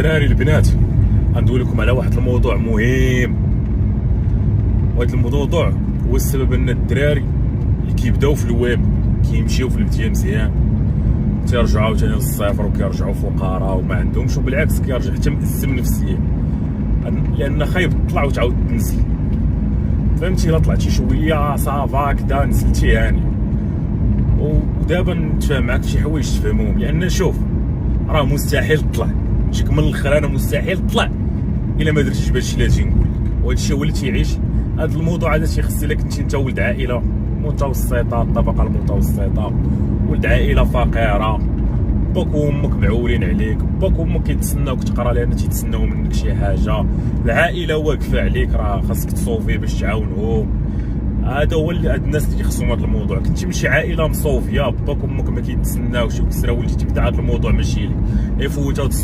الدراري البنات غندوي لكم على واحد الموضوع مهم. وهذا الموضوع هو السبب ان الدراري اللي كيبداو في الويب كيمشيو في البدايه مزيان تيرجعوا عاوتاني للصفر وكيرجعوا فقراء وما عندهمش، وبالعكس كيرجع حتى مأزم نفسيا، لان خايب تطلع وتعاود تنزل. فهمتي؟ الا طلعتي شويه صافا كدا نزلتي هاني. ودابا نتفاهم معاك شي حوايج تفهموهم، لان شوف راه مستحيل تطلع، نجيك من الاخر انا مستحيل تطلع الا ما درتيش بهادشي اللي غادي نقول لك. وهذا الشيء هو اللي تيعيش هذا الموضوع. هذا تيخص لك انت ولد عائله متوسطه، الطبقه المتوسطه، ولد عائله فقيره، باك وامك معولين عليك، باك وامك كيتسناوك تقرا لان تيتسناو منك شي حاجه، العائله واقفه عليك، راه خاصك تصوفي باش تعاونهم. هذا هو هاد الناس اللي خصهم هذا الموضوع. كنتي من شي عائله مصوفيه باك وامك ما كيتسناوش وكسرا وليتي تبدا هذا الموضوع ماشي يفوت